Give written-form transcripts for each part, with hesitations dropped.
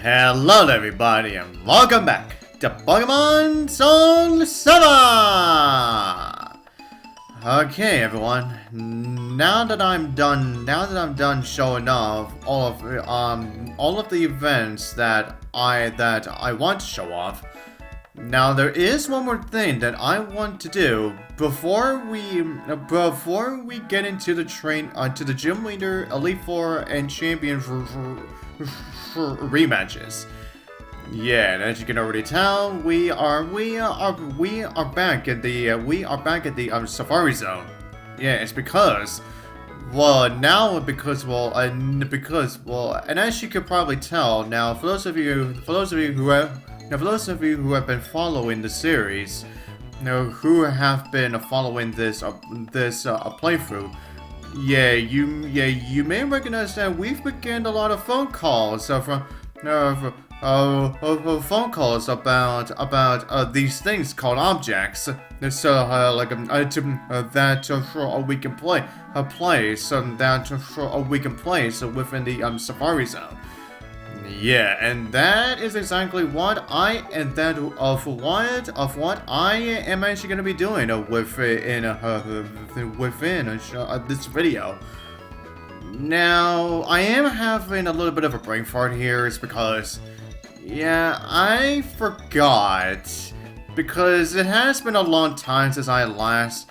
Hello everybody and welcome back to Pokemon SoulSilver! Okay everyone, now that I'm done showing off all of the events that I want to show off. Now there is one more thing that I want to do before we get into the to the Gym Leader, Elite Four, and Champion rematches. Yeah, and as you can already tell, we are back at the Safari Zone. Yeah, it's because and as you could probably tell, now for those of you who have been following the series, who have been following this playthrough, you may recognize that we've begun a lot of phone calls phone calls about these things called objects. So we can place within the Safari Zone. Yeah, and that is exactly what I am actually going to be doing within this video. Now, I am having a little bit of a brain fart here, is because, yeah, I forgot, because it has been a long time since I was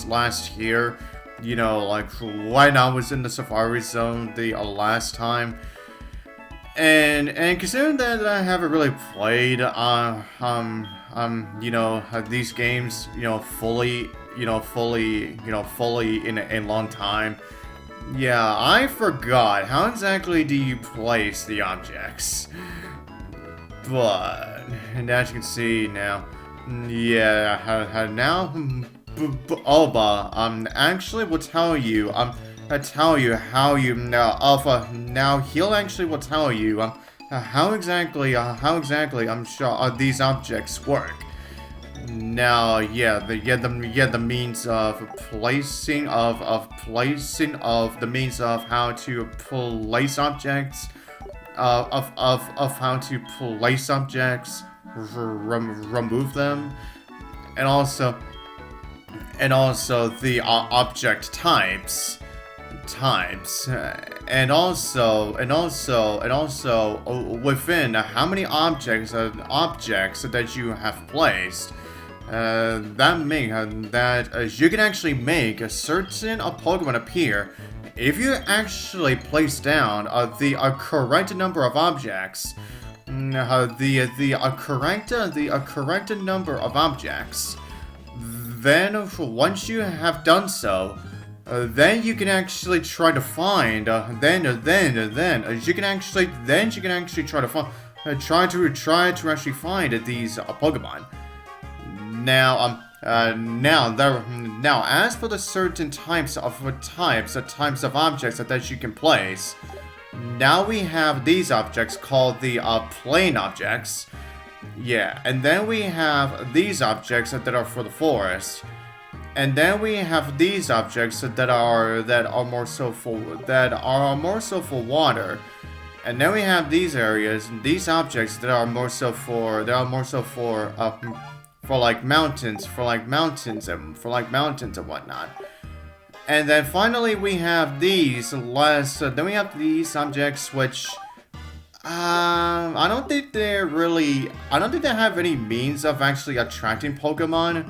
last here. Like when I was in the Safari Zone the last time, and considering that I haven't really played these games fully in a long time. Yeah, I forgot how exactly do you place the objects, but and as you can see now, yeah, now. Alba, actually will tell you, now he'll actually will tell you, how exactly, I'm sure, these objects work. Now, the means of placing, the means of how to place objects, of how to place objects, remove them, and also the object types, and also within how many objects that you have placed. That you can actually make a certain Pokemon appear if you actually place down the correct number of objects. The correct number of objects. Then, once you have done so, then you can actually try to find. Then you can actually try to find. Try to actually find these Pokemon. Now, as for the certain types of objects that you can place, now we have these objects called the plane objects. Yeah, and then we have these objects that are for the forest, and then we have these objects that are more so for water, and then we have these areas, these objects that are more so for like mountains and whatnot. And then finally we have these objects which. I don't think they have any means of actually attracting Pokemon.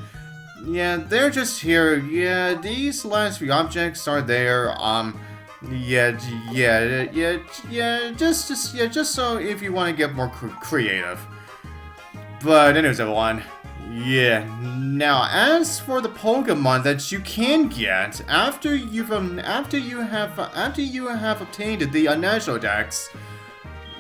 Yeah, they're just here. Yeah, these last few objects are there. Just so if you want to get more creative. But anyways, everyone. Yeah. Now, as for the Pokemon that you can get after you have obtained the National Dex.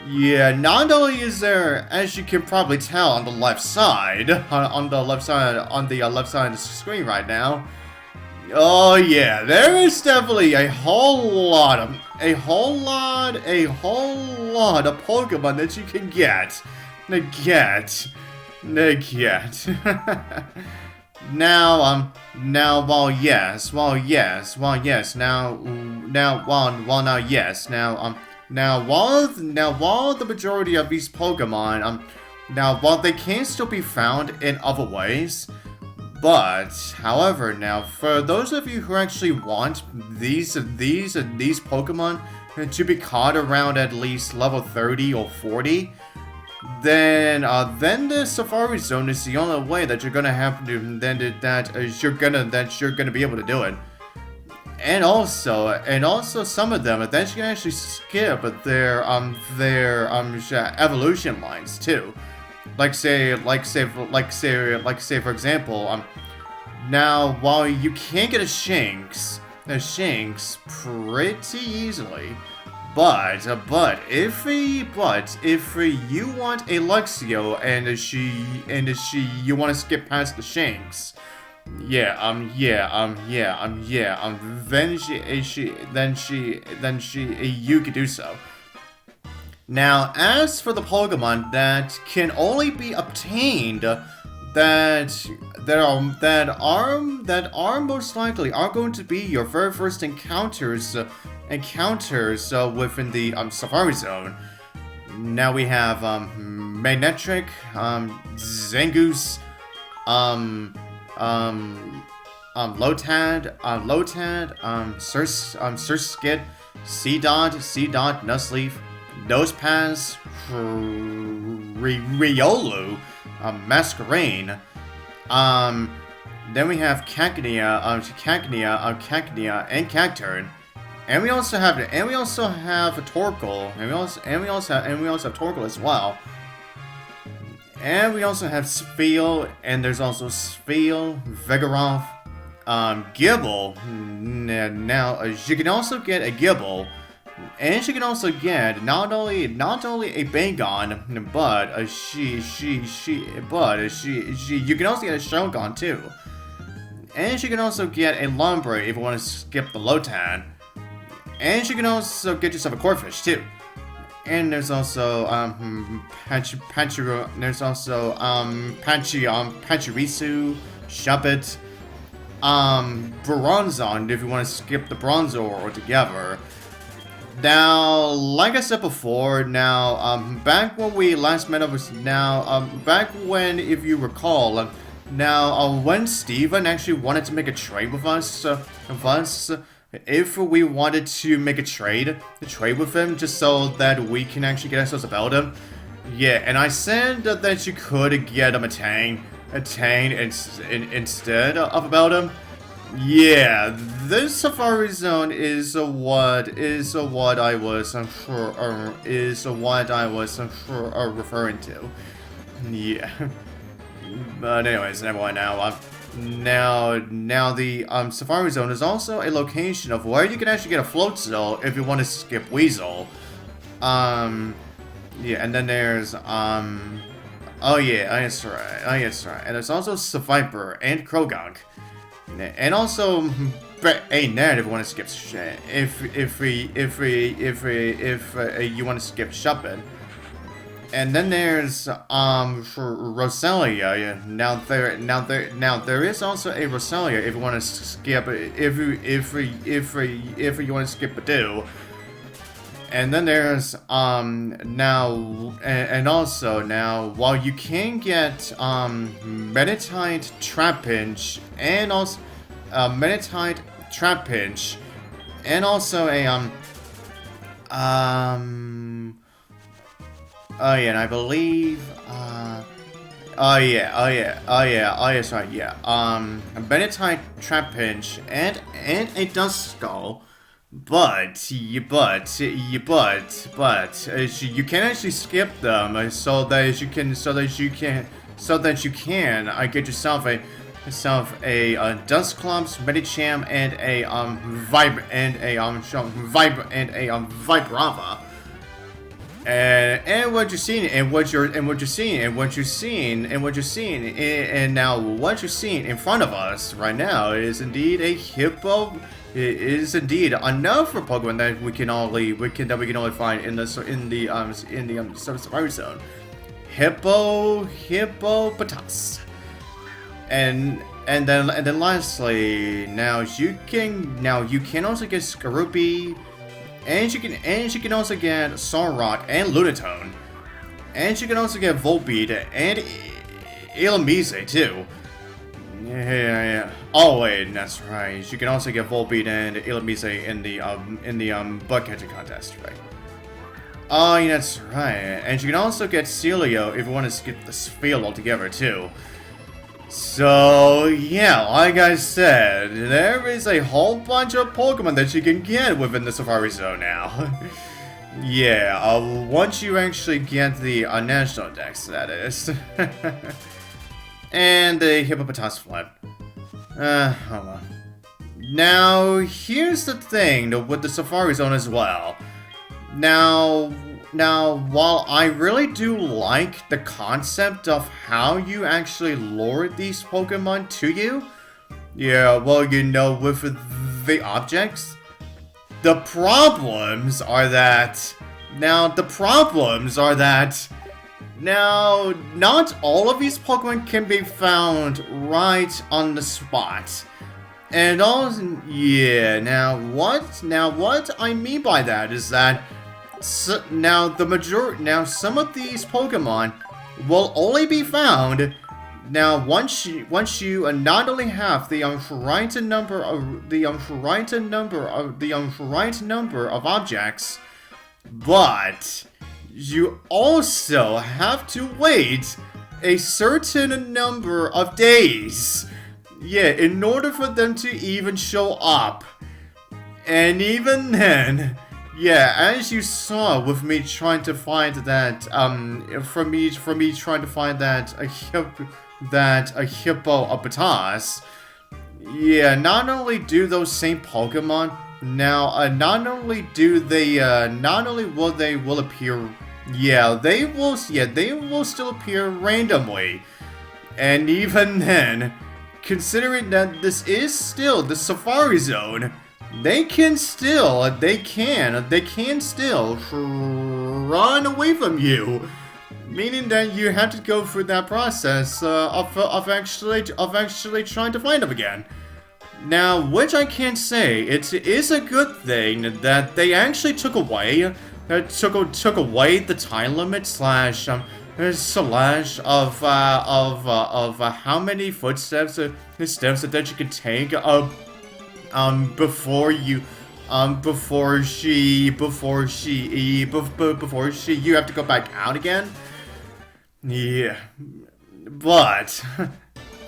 Yeah, not only is there, as you can probably tell on the left side, on the left side of the screen right now. Oh yeah, there is definitely a whole lot of Pokemon that you can get. now, while the majority of these Pokemon, now, while they can still be found in other ways, but, however, now, for those of you who actually want these Pokemon to be caught around at least level 30 or 40, then the Safari Zone is the only way that you're gonna have to, that you're gonna be able to do it. And also some of them, then you can actually skip their evolution lines too. Like say for example, now while you can get a Shanks pretty easily, but if you want a Luxio and you want to skip past the Shanks, then you could do so. Now, as for the Pokemon that can only be obtained, that are most likely are going to be your very first encounters within the Safari Zone. Now we have Magnetric, Zangoose, Lotad, Surskit, Seedot, Nuzleaf, Nosepass, Riolu, Masquerain. Then we have Cacnea, and Cacturn. And we also have Torkoal, and we also have Torkoal as well. And we also have Spheal, and there's also Spheal, Vigoroth, Gible. Now you can also get a Gible, and you can also get not only a Bagon, but you can also get a Shogun too. And you can also get a Lombre if you want to skip the Lotad. And you can also get yourself a Corphish too. And there's also Pachirisu, Shuppet, Bronzong if you want to skip the Bronzor altogether. Now, like I said before, back when we last met over, back when, if you recall, when Steven actually wanted to make a trade with us, if we wanted to make a trade with him, just so that we can actually get ourselves a Beldum, yeah, and I said that you could get him a Tang instead of a Beldum. Yeah, this Safari Zone is what I was referring to. Yeah. But anyways, everyone, now the Safari Zone is also a location of where you can actually get a Floatzel if you want to skip Weasel. Yeah, and then there's oh yeah, that's right. And there's also Seviper and Krogunk. And also a Ned if you want to skip if you want to skip Shuppet. And then there's Roselia. Now there is also a Roselia if you want to skip if you want to skip Badoo. And then there's while you can get Meditite, Trapinch, and also Meditite, Trapinch, and also a oh yeah, and I believe that's right, yeah. Meditite, Trapinch, and a Duskull. But you can actually skip them so that you can get yourself a Dusclops, Medicham, and a Vibrava. And what you're seeing in front of us right now is indeed a Hippo. It is indeed another Pokemon that we can only find in the Safari Zone. Hippopotas. And And then lastly, now you can also get Skorupi, and you can also get Solrock and Lunatone, and you can also get Volbeat and Illumise too. Yeah. Oh wait, that's right. You can also get Volbeat and Illumise in the bug catching contest, right? Oh, yeah, that's right. And you can also get Celio if you want to skip this field altogether too. So, yeah, like I said, there is a whole bunch of Pokemon that you can get within the Safari Zone now. Yeah, once you actually get the National Dex, that is. And the Hippopotas Flip. Hold on. Now, here's the thing with the Safari Zone as well. Now, while I really do like the concept of how you actually lure these Pokemon to you, yeah, well, you know, with the objects, the problems are that, not all of these Pokemon can be found right on the spot. And also, yeah, now what I mean by that is that now some of these Pokemon will only be found now once you not only have the right number of objects, but you also have to wait a certain number of days. Yeah, in order for them to even show up. And even then, yeah, as you saw with me trying to find that, for me trying to find that a Hippopotas, yeah, not only do those same Pokemon now, not only will appear, yeah, they will still appear randomly, and even then, considering that this is still the Safari Zone, they can still run away from you, meaning that you have to go through that process of actually trying to find them again. Now, which I can say, it is a good thing that they actually took away the time limit slash of how many footsteps that you can take before you have to go back out again. Yeah, but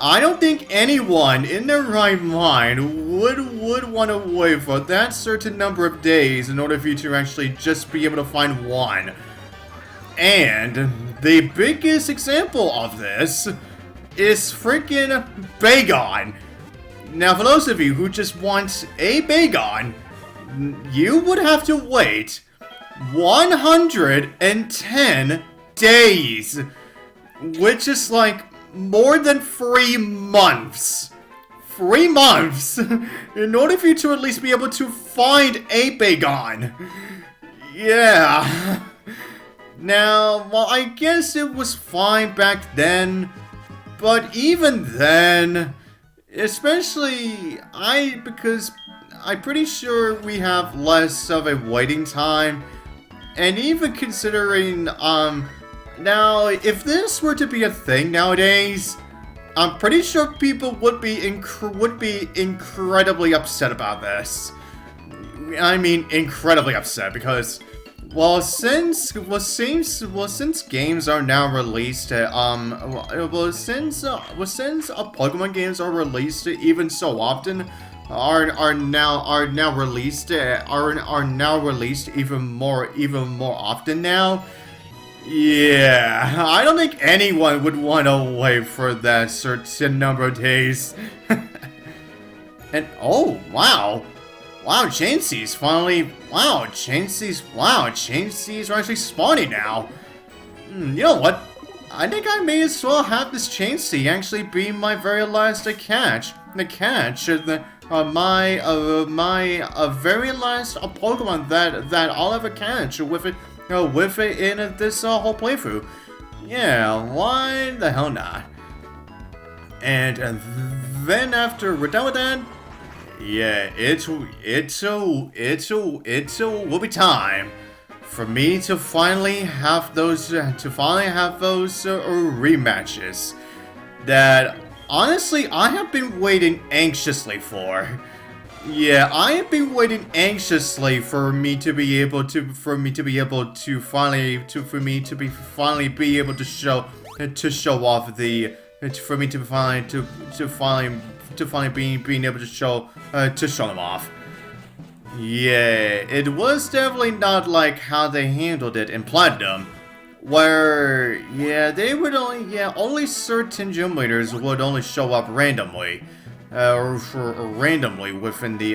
I don't think anyone in their right mind would want to wait for that certain number of days in order for you to actually just be able to find one. And the biggest example of this is freaking Bagon. Now, for those of you who just want a Bagon, you would have to wait 110 days, which is like more than 3 months. 3 months in order for you to at least be able to find a Bagon. Yeah. Now, well, I guess it was fine back then, but even then, especially because I'm pretty sure we have less of a waiting time, and even considering, now, if this were to be a thing nowadays, I'm pretty sure people would be incredibly upset about this. I mean, incredibly upset, because since games are now released, since Pokemon games are released even so often, are now released even more often now. Yeah, I don't think anyone would want to wait for that certain number of days. And oh wow. Wow, Chansey's finally... Chansey's are actually spawning now. You know what? I think I may as well have this Chansey actually be my very last catch. The catch, my very last Pokemon that I'll ever catch with it in this whole playthrough. Yeah, why the hell not? And then after we're done with that, yeah, will be time for me to finally have those rematches that honestly I have been waiting anxiously for. Yeah, I have been waiting anxiously for me to be able to finally be able to show off the for me to finally being able to show them off. Yeah, it was definitely not like how they handled it in Platinum, where yeah they would only certain gym leaders would only show up randomly. Randomly within the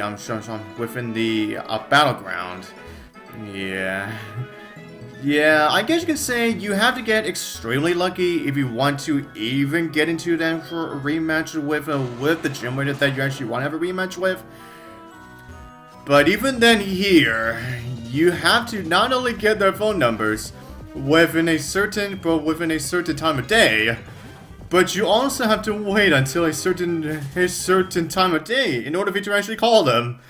battleground. Yeah. Yeah, I guess you can say you have to get extremely lucky if you want to even get into that for a rematch with the gym leader that you actually want to have a rematch with. But even then here, you have to not only get their phone numbers within a certain time of day, but you also have to wait until a certain time of day in order for you to actually call them.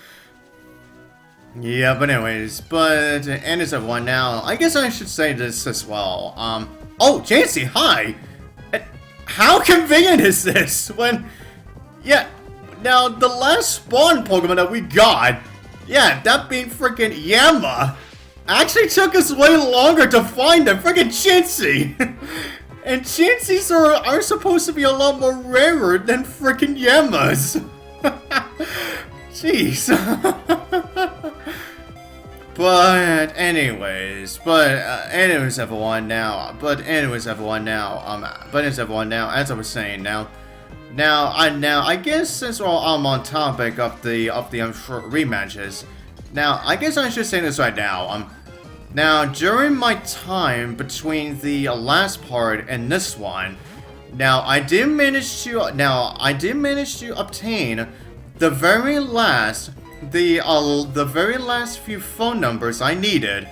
Yeah, but anyways, and as of one now, I guess I should say this as well. Oh, Chansey, hi! How convenient is this? Yeah, now the last spawn Pokemon that we got, yeah, that being freaking Yama, actually took us way longer to find than freaking Chansey! And Chanseys are supposed to be a lot more rarer than freaking Yamas. Jeez. But anyways, everyone now, as I was saying now, I guess since we're all on topic of the short rematches, now I guess I should say this right now. Now, during my time between the last part and this one, now I did manage to obtain the very last few phone numbers I needed,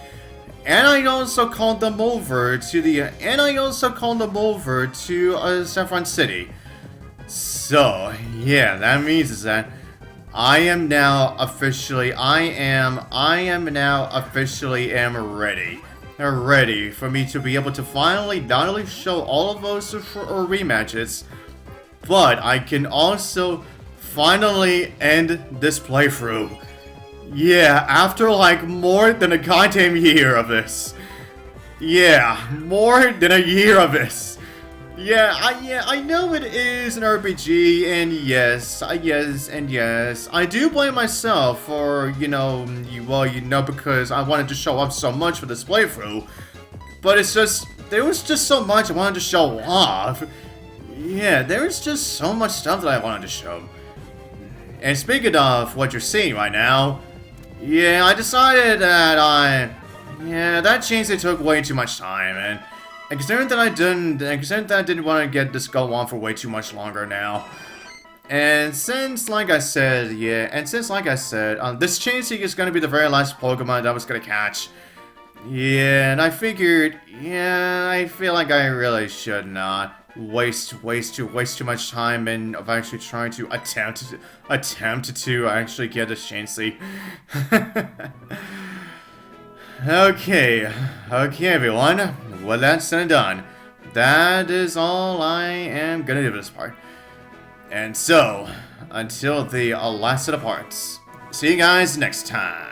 and I also called them over to Saffron City. So yeah, that means is that I am now officially ready for me to be able to finally not only show all of those rematches, but I can also finally end this playthrough. Yeah, after like more than a goddamn year of this. Yeah, more than a year of this. Yeah, I know it is an RPG, and yes, I do blame myself for, because I wanted to show up so much for this playthrough. But it's just, there was just so much I wanted to show off. Yeah, there is just so much stuff that I wanted to show. And speaking of what you're seeing right now, yeah, I decided that that Chansey took way too much time, and considering that I didn't want to get this go on for way too much longer now. And since, like I said, this Chansey is going to be the very last Pokemon that I was going to catch. Yeah, and I figured, I feel like I really should not waste too much time in actually trying to attempt to actually get this Chansey. Okay, everyone. Well, that's said and done. That is all I am gonna do for this part. And so, until the last set of parts, see you guys next time.